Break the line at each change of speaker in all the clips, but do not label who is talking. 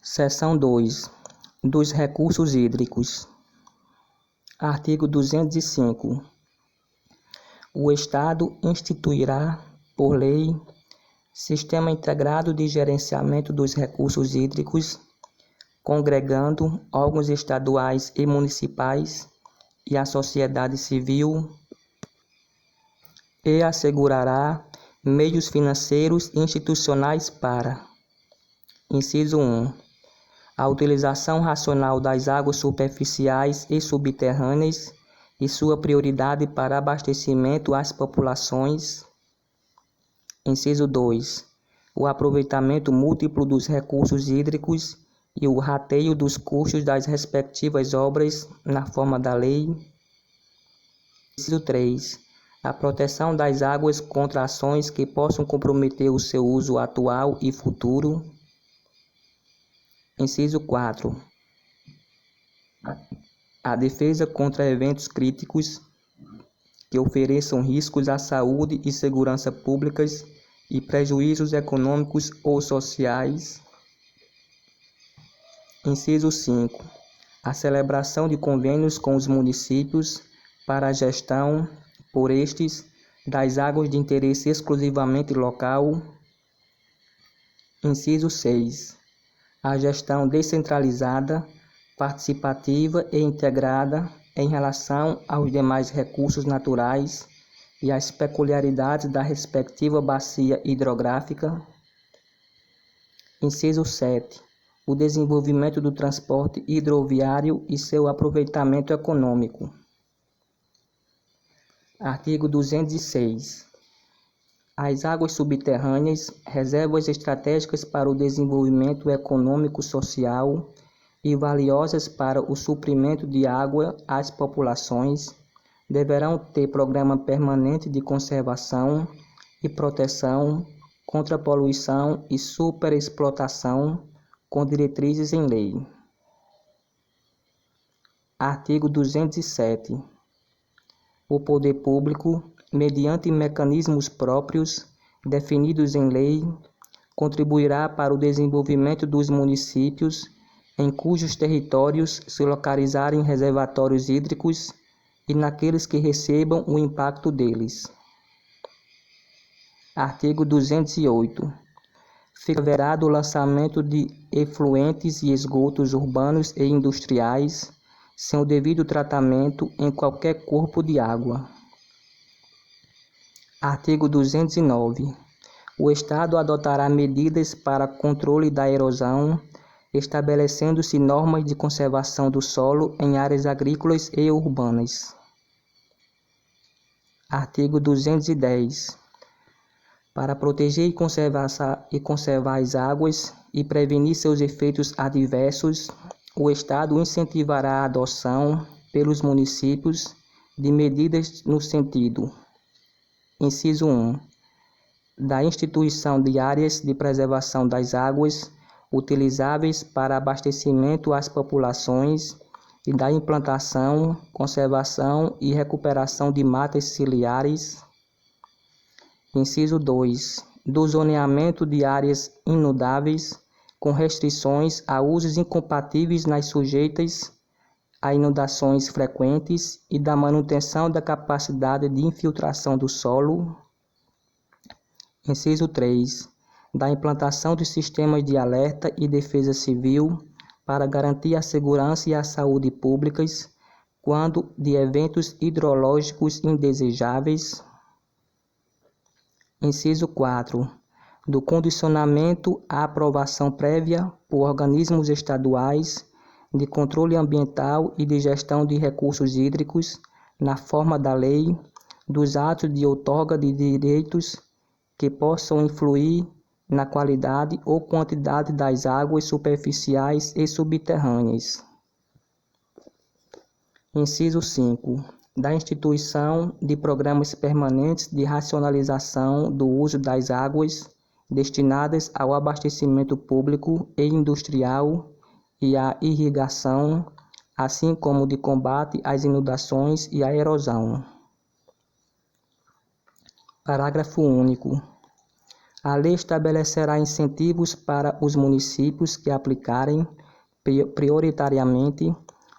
Seção 2. Dos recursos hídricos. Artigo 205. O Estado instituirá, por lei, sistema integrado de gerenciamento dos recursos hídricos, congregando órgãos estaduais e municipais e a sociedade civil, e assegurará meios financeiros e institucionais para: inciso 1. A utilização racional das águas superficiais e subterrâneas e sua prioridade para abastecimento às populações. Inciso 2. O aproveitamento múltiplo dos recursos hídricos e o rateio dos custos das respectivas obras na forma da lei. Inciso 3. A proteção das águas contra ações que possam comprometer o seu uso atual e futuro. Inciso 4. A defesa contra eventos críticos que ofereçam riscos à saúde e segurança públicas e prejuízos econômicos ou sociais. Inciso 5. A celebração de convênios com os municípios para a gestão, por estes, das águas de interesse exclusivamente local. Inciso 6. A gestão descentralizada, participativa e integrada em relação aos demais recursos naturais e às peculiaridades da respectiva bacia hidrográfica. Inciso 7. O desenvolvimento do transporte hidroviário e seu aproveitamento econômico. Artigo 206. As águas subterrâneas, reservas estratégicas para o desenvolvimento econômico-social e valiosas para o suprimento de água às populações, deverão ter programa permanente de conservação e proteção contra poluição e superexplotação, com diretrizes em lei. Artigo 207. O poder público, mediante mecanismos próprios, definidos em lei, contribuirá para o desenvolvimento dos municípios em cujos territórios se localizarem reservatórios hídricos e naqueles que recebam o impacto deles. Artigo 208. Fica vedado o lançamento de efluentes e esgotos urbanos e industriais sem o devido tratamento em qualquer corpo de água. Artigo 209. O Estado adotará medidas para controle da erosão, estabelecendo-se normas de conservação do solo em áreas agrícolas e urbanas. Artigo 210. Para proteger e conservar as águas e prevenir seus efeitos adversos, o Estado incentivará a adoção, pelos municípios, de medidas no sentido: inciso 1. Da instituição de áreas de preservação das águas utilizáveis para abastecimento às populações e da implantação, conservação e recuperação de matas ciliares. Inciso 2. Do zoneamento de áreas inundáveis, com restrições a usos incompatíveis nas sujeitas a inundações frequentes e da manutenção da capacidade de infiltração do solo. Inciso 3. Da implantação de sistemas de alerta e defesa civil para garantir a segurança e a saúde públicas quando de eventos hidrológicos indesejáveis. Inciso 4. Do condicionamento à aprovação prévia por organismos estaduais de controle ambiental e de gestão de recursos hídricos, na forma da lei, dos atos de outorga de direitos que possam influir na qualidade ou quantidade das águas superficiais e subterrâneas. Inciso 5. Da instituição de programas permanentes de racionalização do uso das águas destinadas ao abastecimento público e industrial e à irrigação, assim como de combate às inundações e à erosão. Parágrafo único. A lei estabelecerá incentivos para os municípios que aplicarem prioritariamente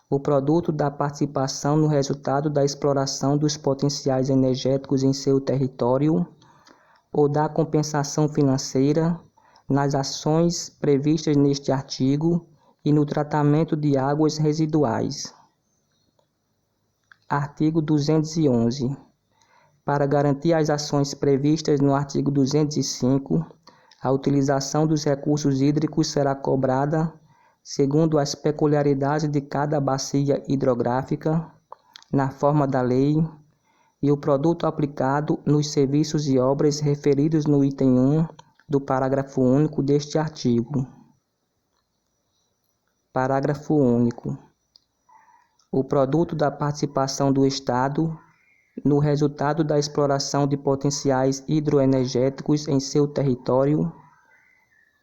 o produto da participação no resultado da exploração dos potenciais energéticos em seu território ou da compensação financeira nas ações previstas neste artigo e no tratamento de águas residuais. Artigo 211. Para garantir as ações previstas no artigo 205, a utilização dos recursos hídricos será cobrada segundo as peculiaridades de cada bacia hidrográfica, na forma da lei, e o produto aplicado nos serviços e obras referidos no item 1 do parágrafo único deste artigo. Parágrafo único. O produto da participação do Estado no resultado da exploração de potenciais hidroenergéticos em seu território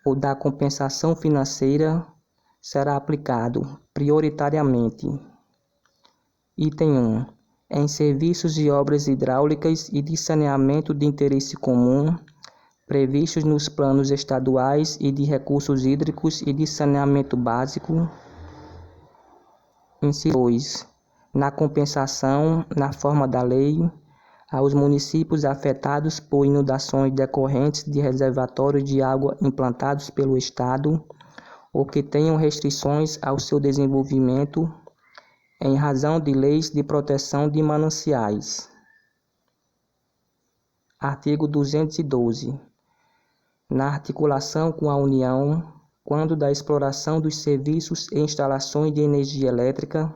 ou da compensação financeira será aplicado prioritariamente. Item 1. Em serviços e obras hidráulicas e de saneamento de interesse comum, previstos nos planos estaduais e de recursos hídricos e de saneamento básico. Inciso 2. Na compensação, na forma da lei, aos municípios afetados por inundações decorrentes de reservatórios de água implantados pelo Estado ou que tenham restrições ao seu desenvolvimento em razão de leis de proteção de mananciais. Artigo 212. Na articulação com a União, quando da exploração dos serviços e instalações de energia elétrica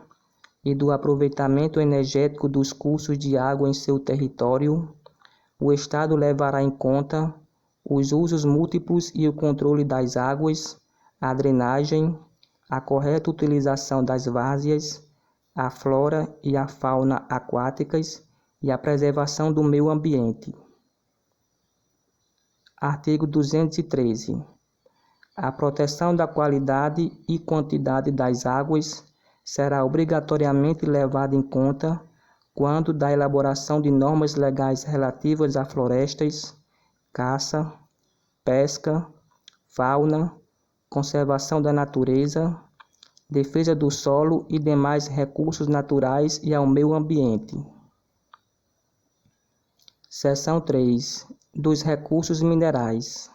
e do aproveitamento energético dos cursos de água em seu território, o Estado levará em conta os usos múltiplos e o controle das águas, a drenagem, a correta utilização das várzeas, a flora e a fauna aquáticas e a preservação do meio ambiente. Artigo 213. A proteção da qualidade e quantidade das águas será obrigatoriamente levada em conta quando da elaboração de normas legais relativas a florestas, caça, pesca, fauna, conservação da natureza, defesa do solo e demais recursos naturais e ao meio ambiente. Seção 3. Dos recursos minerais.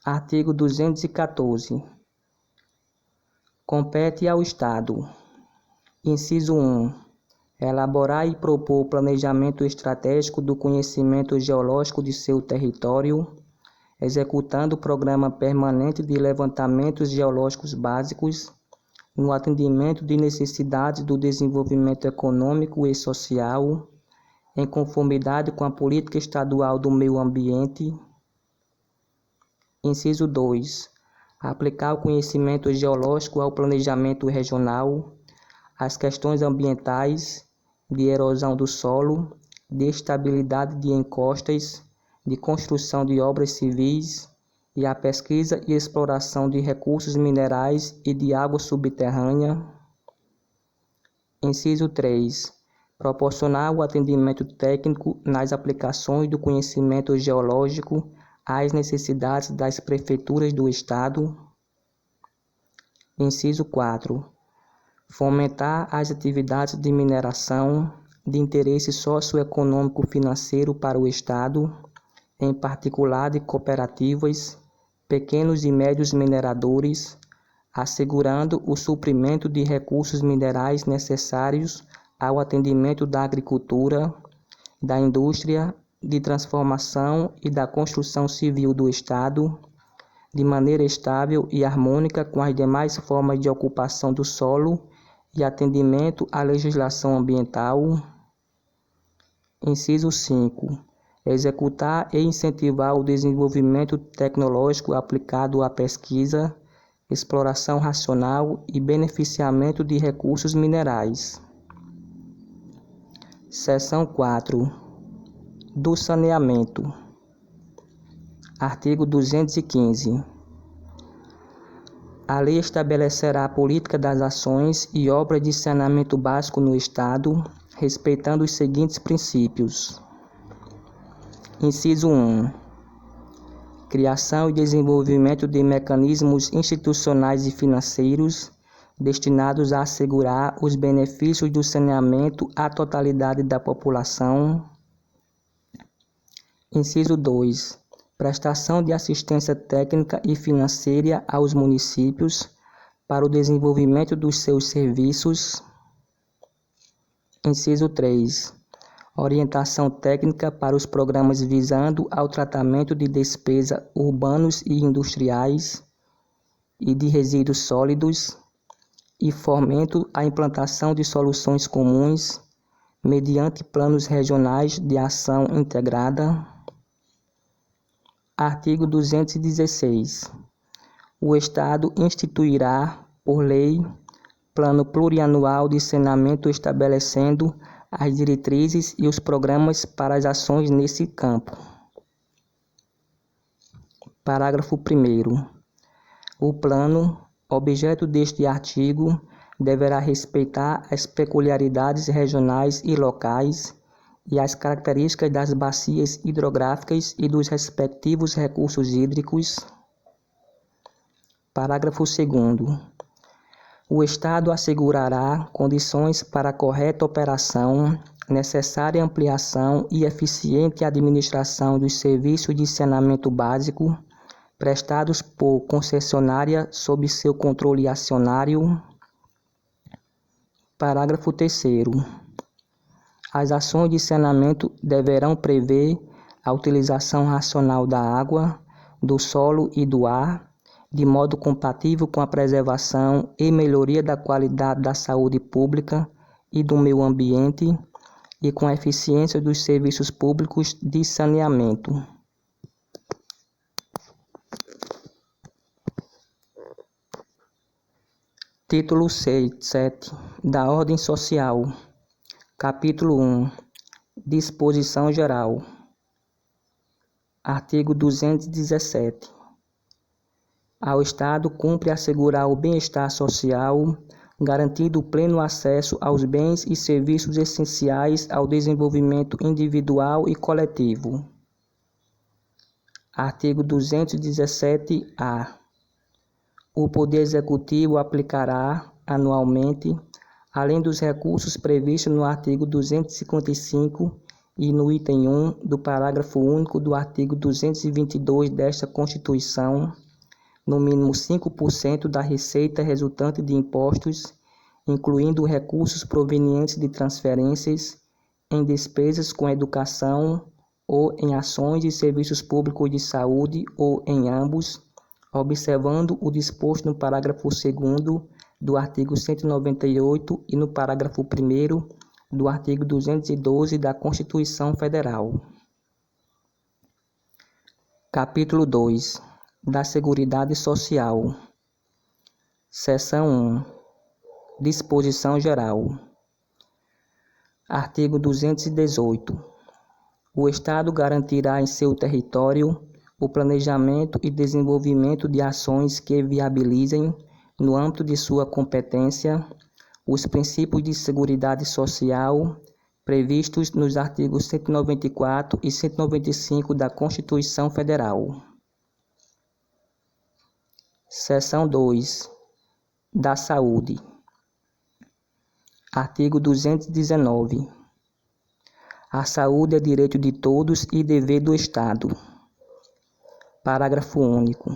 Artigo 214. Compete ao Estado. Inciso 1. Elaborar e propor planejamento estratégico do conhecimento geológico de seu território, executando o programa permanente de levantamentos geológicos básicos, no atendimento de necessidades do desenvolvimento econômico e social, em conformidade com a política estadual do meio ambiente. Inciso 2. Aplicar o conhecimento geológico ao planejamento regional, às questões ambientais, de erosão do solo, de estabilidade de encostas, de construção de obras civis e à pesquisa e exploração de recursos minerais e de água subterrânea. Inciso 3. Proporcionar o atendimento técnico nas aplicações do conhecimento geológico às necessidades das prefeituras do Estado. Inciso 4. Fomentar as atividades de mineração de interesse socioeconômico-financeiro para o Estado, em particular de cooperativas, pequenos e médios mineradores, assegurando o suprimento de recursos minerais necessários ao atendimento da agricultura, da indústria, de transformação e da construção civil do Estado, de maneira estável e harmônica com as demais formas de ocupação do solo e atendimento à legislação ambiental. Inciso 5. Executar e incentivar o desenvolvimento tecnológico aplicado à pesquisa, exploração racional e beneficiamento de recursos minerais. Seção 4. Do saneamento. Artigo 215. A lei estabelecerá a política das ações e obras de saneamento básico no Estado, respeitando os seguintes princípios. Inciso 1. criação e desenvolvimento de mecanismos institucionais e financeiros destinados a assegurar os benefícios do saneamento à totalidade da população. Inciso 2. Prestação de assistência técnica e financeira aos municípios para o desenvolvimento dos seus serviços. Inciso 3. Orientação técnica para os programas visando ao tratamento de despesas urbanos e industriais e de resíduos sólidos e fomento à implantação de soluções comuns mediante planos regionais de ação integrada. Artigo 216. O Estado instituirá, por lei, plano plurianual de saneamento estabelecendo as diretrizes e os programas para as ações nesse campo. Parágrafo 1º. O plano, objeto deste artigo, deverá respeitar as peculiaridades regionais e locais e as características das bacias hidrográficas e dos respectivos recursos hídricos. Parágrafo 2º. O Estado assegurará condições para a correta operação, necessária ampliação e eficiente administração dos serviços de saneamento básico prestados por concessionária sob seu controle acionário. Parágrafo 3º. As ações de saneamento deverão prever a utilização racional da água, do solo e do ar, de modo compatível com a preservação e melhoria da qualidade da saúde pública e do meio ambiente e com a eficiência dos serviços públicos de saneamento. Título 7 da Ordem Social. Capítulo 1. Disposição Geral. Artigo 217. Ao Estado cumpre assegurar o bem-estar social, garantindo o pleno acesso aos bens e serviços essenciais ao desenvolvimento individual e coletivo. Artigo 217-A. O Poder Executivo aplicará, anualmente, além dos recursos previstos no artigo 255 e no item 1 do parágrafo único do artigo 222 desta Constituição, no mínimo 5% da receita resultante de impostos, incluindo recursos provenientes de transferências, em despesas com educação ou em ações de serviços públicos de saúde ou em ambos, observando o disposto no parágrafo 2º do artigo 198 e no parágrafo 1º do artigo 212 da Constituição Federal. Capítulo 2. Da Seguridade Social. Seção 1. Disposição Geral. Artigo 218. O Estado garantirá em seu território o planejamento e desenvolvimento de ações que viabilizem, no âmbito de sua competência, os princípios de seguridade social previstos nos artigos 194 e 195 da Constituição Federal. Seção 2. Da Saúde. Artigo 219. A saúde é direito de todos e dever do Estado. Parágrafo único.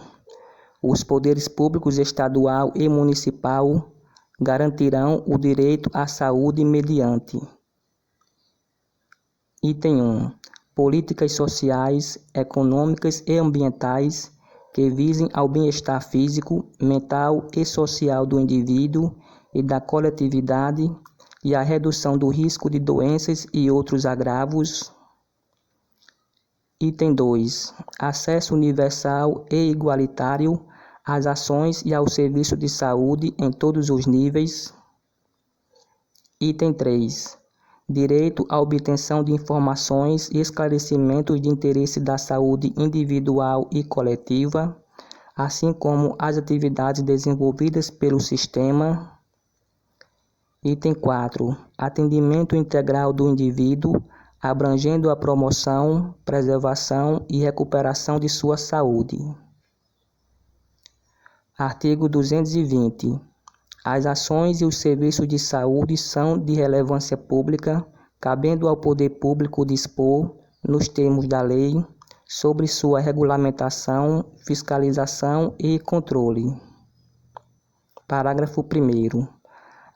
Os poderes públicos estadual e municipal garantirão o direito à saúde mediante: item 1. Políticas sociais, econômicas e ambientais que visem ao bem-estar físico, mental e social do indivíduo e da coletividade e à redução do risco de doenças e outros agravos. Item 2. Acesso universal e igualitário às ações e ao serviço de saúde em todos os níveis. Item 3. Direito à obtenção de informações e esclarecimentos de interesse da saúde individual e coletiva, assim como as atividades desenvolvidas pelo sistema. Item 4. Atendimento integral do indivíduo abrangendo a promoção, preservação e recuperação de sua saúde. Artigo 220. As ações e os serviços de saúde são de relevância pública, cabendo ao poder público dispor, nos termos da lei, sobre sua regulamentação, fiscalização e controle. Parágrafo 1º.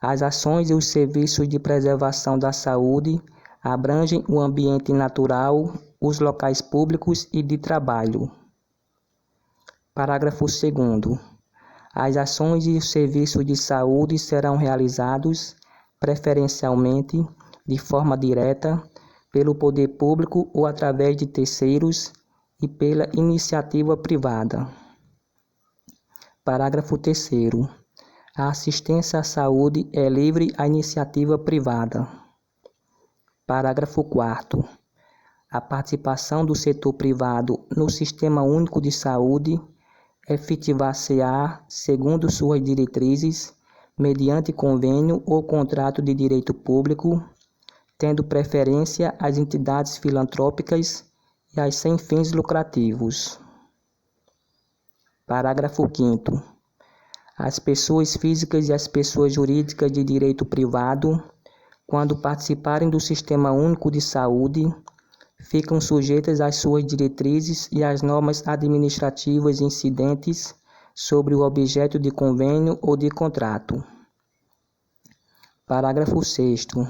As ações e os serviços de preservação da saúde abrangem o ambiente natural, os locais públicos e de trabalho. Parágrafo 2º. As ações e os serviços de saúde serão realizados, preferencialmente, de forma direta, pelo poder público ou através de terceiros e pela iniciativa privada. Parágrafo 3º. A assistência à saúde é livre à iniciativa privada. Parágrafo 4º. A participação do setor privado no Sistema Único de Saúde efetivar-se-á, segundo suas diretrizes, mediante convênio ou contrato de direito público, tendo preferência às entidades filantrópicas e às sem fins lucrativos. Parágrafo 5º. As pessoas físicas e as pessoas jurídicas de direito privado, quando participarem do Sistema Único de Saúde, ficam sujeitas às suas diretrizes e às normas administrativas incidentes sobre o objeto de convênio ou de contrato. Parágrafo 6º.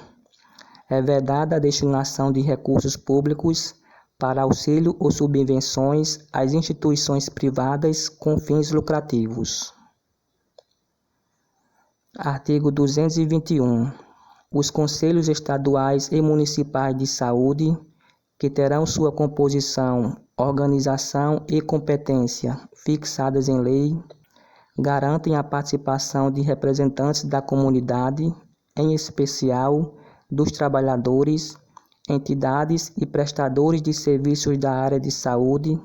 É vedada a destinação de recursos públicos para auxílio ou subvenções às instituições privadas com fins lucrativos. Artigo 221. Os conselhos estaduais e municipais de saúde, que terão sua composição, organização e competência fixadas em lei, garantem a participação de representantes da comunidade, em especial dos trabalhadores, entidades e prestadores de serviços da área de saúde,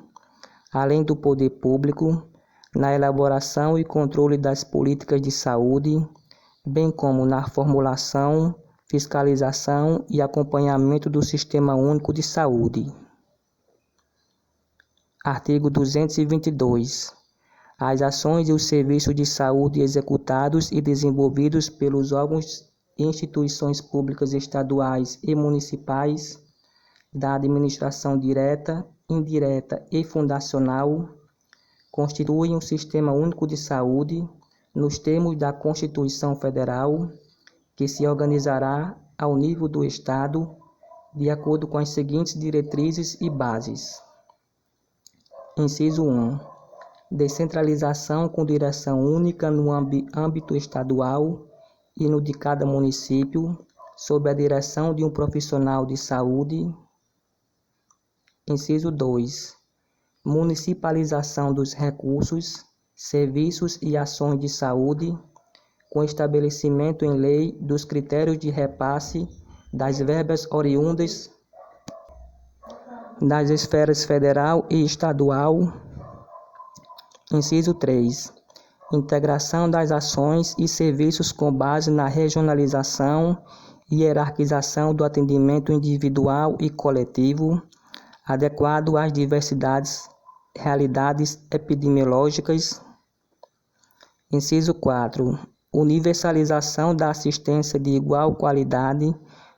além do poder público, na elaboração e controle das políticas de saúde, bem como na formulação, fiscalização e acompanhamento do Sistema Único de Saúde. Artigo 222. As ações e os serviços de saúde executados e desenvolvidos pelos órgãos e instituições públicas estaduais e municipais, da administração direta, indireta e fundacional, constituem um Sistema Único de Saúde, nos termos da Constituição Federal, que se organizará ao nível do Estado, de acordo com as seguintes diretrizes e bases. Inciso 1. Descentralização com direção única no âmbito estadual e no de cada município, sob a direção de um profissional de saúde. Inciso 2. Municipalização dos recursos, serviços e ações de saúde, com estabelecimento em lei dos critérios de repasse das verbas oriundas das esferas federal e estadual. Inciso 3. Integração das ações e serviços com base na regionalização e hierarquização do atendimento individual e coletivo, adequado às realidades epidemiológicas. Inciso 4. Universalização da assistência de igual qualidade,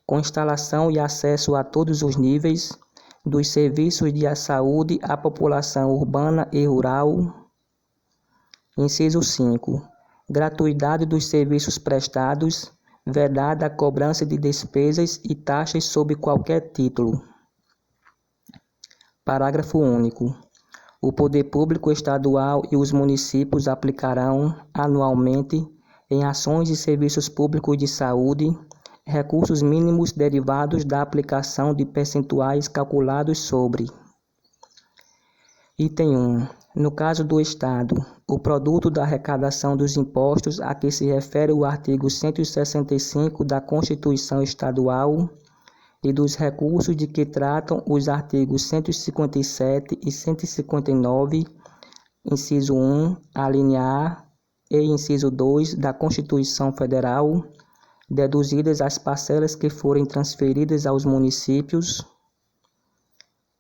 com instalação e acesso a todos os níveis dos serviços de saúde à população urbana e rural. Inciso 5. Gratuidade dos serviços prestados, vedada a cobrança de despesas e taxas sob qualquer título. Parágrafo único. O poder público estadual e os municípios aplicarão, anualmente, em ações e serviços públicos de saúde, recursos mínimos derivados da aplicação de percentuais calculados sobre. Item 1. No caso do Estado, o produto da arrecadação dos impostos a que se refere o artigo 165 da Constituição Estadual e dos recursos de que tratam os artigos 157 e 159, inciso 1, alínea A, e inciso 2 da Constituição Federal, deduzidas as parcelas que forem transferidas aos municípios.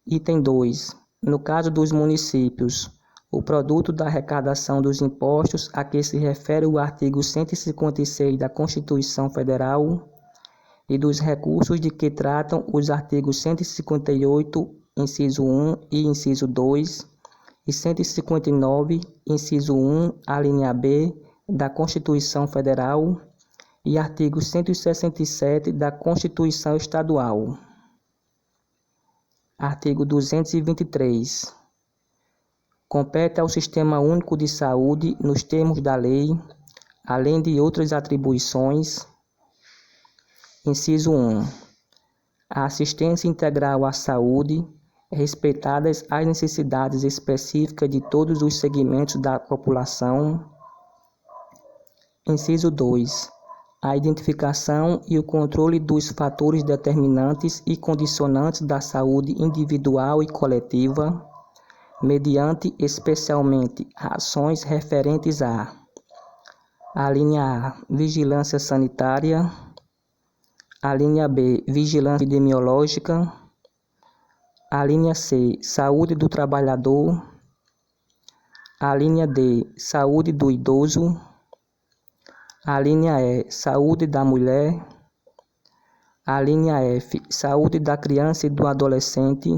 Item 2. No caso dos municípios, o produto da arrecadação dos impostos a que se refere o artigo 156 da Constituição Federal e dos recursos de que tratam os artigos 158, inciso 1 e inciso 2, e 159, inciso 1, alínea B, da Constituição Federal e artigo 167 da Constituição Estadual. Artigo 223. Compete ao Sistema Único de Saúde, nos termos da lei, além de outras atribuições. Inciso 1. A assistência integral à saúde, respeitadas as necessidades específicas de todos os segmentos da população. Inciso 2. A identificação e o controle dos fatores determinantes e condicionantes da saúde individual e coletiva, mediante especialmente ações referentes a linha A, vigilância sanitária, a linha B, vigilância epidemiológica, a linha C, saúde do trabalhador, a linha D, saúde do idoso, a linha E, saúde da mulher, a linha F, saúde da criança e do adolescente,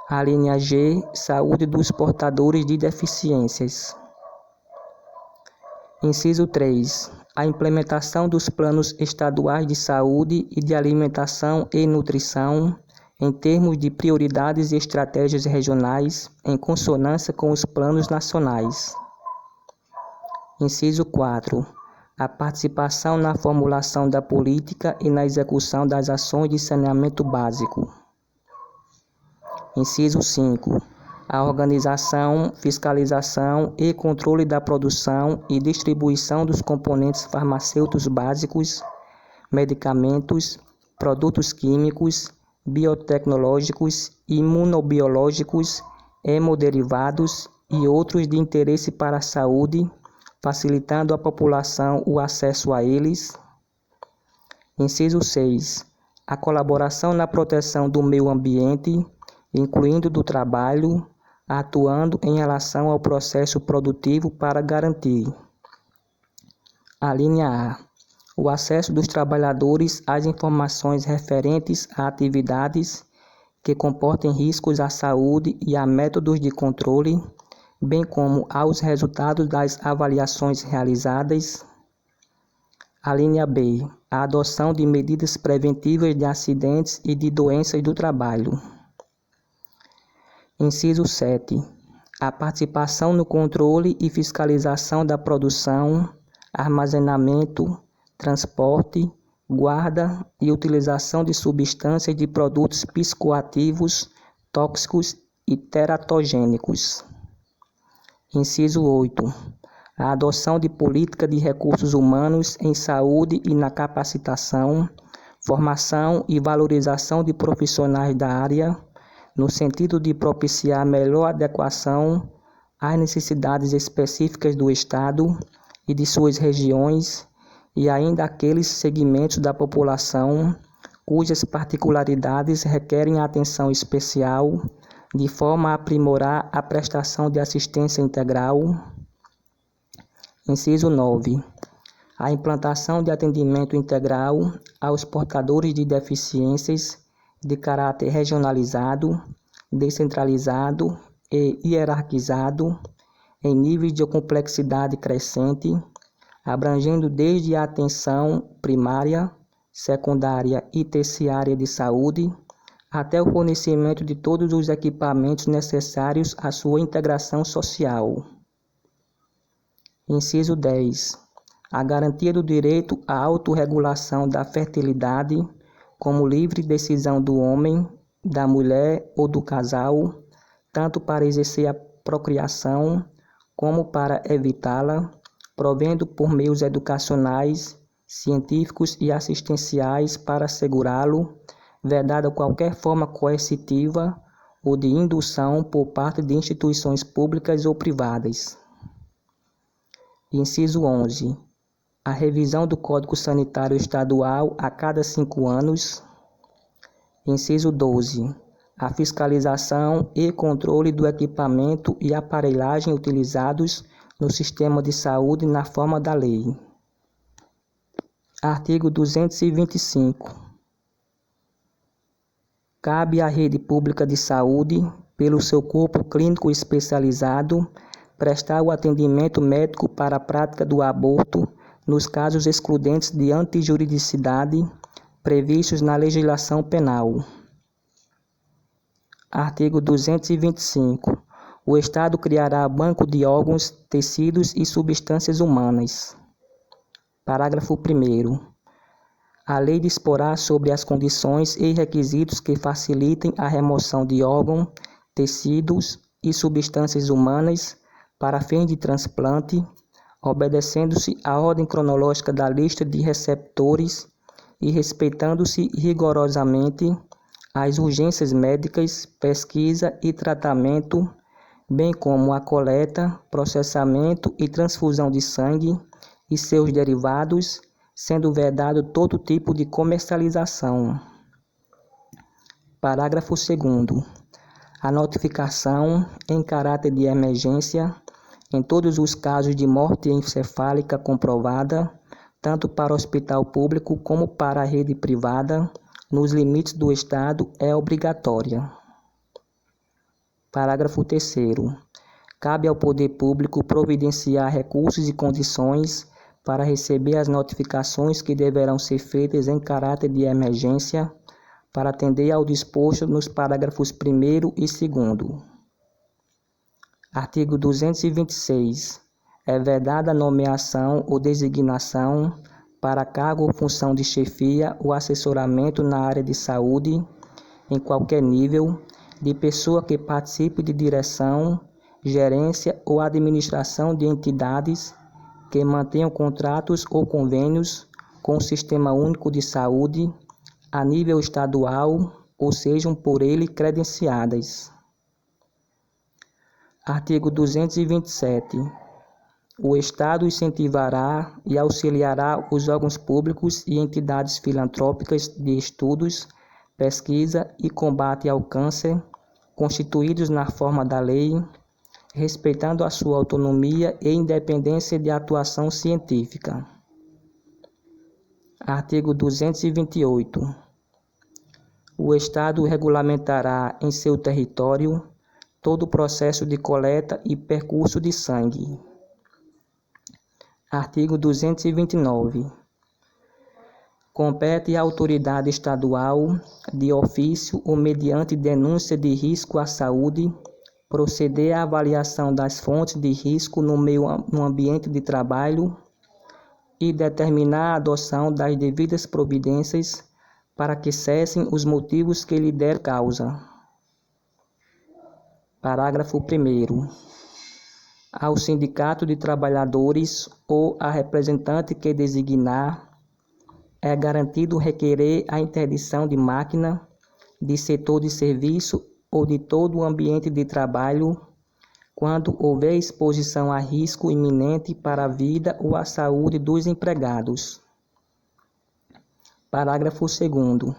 a linha G, saúde dos portadores de deficiências. Inciso 3. A implementação dos planos estaduais de saúde e de alimentação e nutrição em termos de prioridades e estratégias regionais em consonância com os planos nacionais. Inciso 4. A participação na formulação da política e na execução das ações de saneamento básico. Inciso 5. A organização, fiscalização e controle da produção e distribuição dos componentes farmacêuticos básicos, medicamentos, produtos químicos, biotecnológicos, imunobiológicos, hemoderivados e outros de interesse para a saúde, facilitando à população o acesso a eles. Inciso 6. A colaboração na proteção do meio ambiente, incluindo do trabalho, atuando em relação ao processo produtivo para garantir: a linha A, o acesso dos trabalhadores às informações referentes a atividades que comportem riscos à saúde e a métodos de controle, bem como aos resultados das avaliações realizadas. A linha B, a adoção de medidas preventivas de acidentes e de doenças do trabalho. Inciso 7. A participação no controle e fiscalização da produção, armazenamento, transporte, guarda e utilização de substâncias de produtos psicoativos, tóxicos e teratogênicos. Inciso 8. A adoção de política de recursos humanos em saúde e na capacitação, formação e valorização de profissionais da área, no sentido de propiciar melhor adequação às necessidades específicas do Estado e de suas regiões e ainda aqueles segmentos da população cujas particularidades requerem atenção especial, de forma a aprimorar a prestação de assistência integral. Inciso 9. A implantação de atendimento integral aos portadores de deficiências de caráter regionalizado, descentralizado e hierarquizado, em níveis de complexidade crescente, abrangendo desde a atenção primária, secundária e terciária de saúde, até o fornecimento de todos os equipamentos necessários à sua integração social. Inciso 10. A garantia do direito à autorregulação da fertilidade, como livre decisão do homem, da mulher ou do casal, tanto para exercer a procriação como para evitá-la, provendo por meios educacionais, científicos e assistenciais para assegurá-lo, vedada qualquer forma coercitiva ou de indução por parte de instituições públicas ou privadas. Inciso 11. a revisão do Código Sanitário Estadual a cada 5 anos. Inciso 12. A fiscalização e controle do equipamento e aparelhagem utilizados no sistema de saúde na forma da lei. Artigo 225. Cabe à rede pública de saúde, pelo seu corpo clínico especializado, prestar o atendimento médico para a prática do aborto nos casos excludentes de antijuridicidade previstos na legislação penal. Artigo 225. O Estado criará banco de órgãos, tecidos e substâncias humanas. Parágrafo 1º. A lei disporá sobre as condições e requisitos que facilitem a remoção de órgãos, tecidos e substâncias humanas para fins de transplante, obedecendo-se à ordem cronológica da lista de receptores e respeitando-se rigorosamente as urgências médicas, pesquisa e tratamento, bem como a coleta, processamento e transfusão de sangue e seus derivados, sendo vedado todo tipo de comercialização. Parágrafo 2º. A notificação, em caráter de emergência, em todos os casos de morte encefálica comprovada, tanto para o hospital público como para a rede privada, nos limites do Estado, é obrigatória. Parágrafo 3º. Cabe ao poder público providenciar recursos e condições para receber as notificações que deverão ser feitas em caráter de emergência, para atender ao disposto nos parágrafos 1º e 2º. Artigo 226. É vedada a nomeação ou designação para cargo ou função de chefia ou assessoramento na área de saúde, em qualquer nível, de pessoa que participe de direção, gerência ou administração de entidades que mantenham contratos ou convênios com o Sistema Único de Saúde a nível estadual ou sejam por ele credenciadas. Artigo 227. O Estado incentivará e auxiliará os órgãos públicos e entidades filantrópicas de estudos, pesquisa e combate ao câncer, constituídos na forma da lei, respeitando a sua autonomia e independência de atuação científica. Artigo 228. O Estado regulamentará em seu território todo o processo de coleta e percurso de sangue. Artigo 229. Compete à autoridade estadual, de ofício ou mediante denúncia de risco à saúde, proceder à avaliação das fontes de risco no ambiente de trabalho e determinar a adoção das devidas providências para que cessem os motivos que lhe der causa. Parágrafo 1º. Ao sindicato de trabalhadores ou a representante que designar, é garantido requerer a interdição de máquina, de setor de serviço ou de todo o ambiente de trabalho, quando houver exposição a risco iminente para a vida ou a saúde dos empregados. Parágrafo 2º.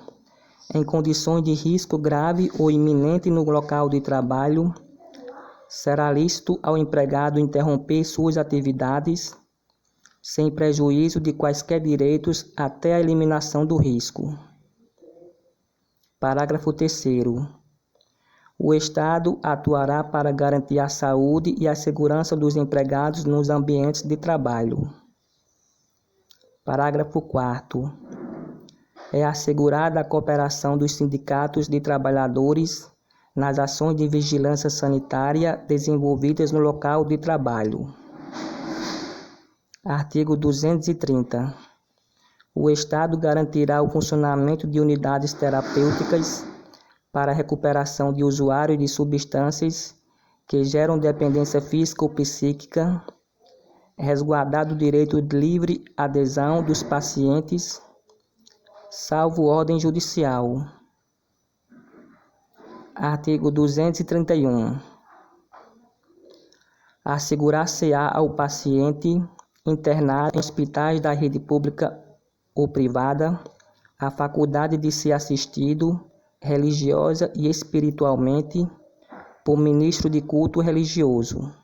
Em condições de risco grave ou iminente no local de trabalho, será lícito ao empregado interromper suas atividades, sem prejuízo de quaisquer direitos até a eliminação do risco. Parágrafo 3º. O Estado atuará para garantir a saúde e a segurança dos empregados nos ambientes de trabalho. Parágrafo 4º. É assegurada a cooperação dos sindicatos de trabalhadores nas ações de vigilância sanitária desenvolvidas no local de trabalho. Artigo 230. O Estado garantirá o funcionamento de unidades terapêuticas para a recuperação de usuários de substâncias que geram dependência física ou psíquica, resguardado o direito de livre adesão dos pacientes, salvo ordem judicial. Artigo 231. Assegurar-se-á ao paciente internado em hospitais da rede pública ou privada, a faculdade de ser assistido religiosa e espiritualmente por ministro de culto religioso.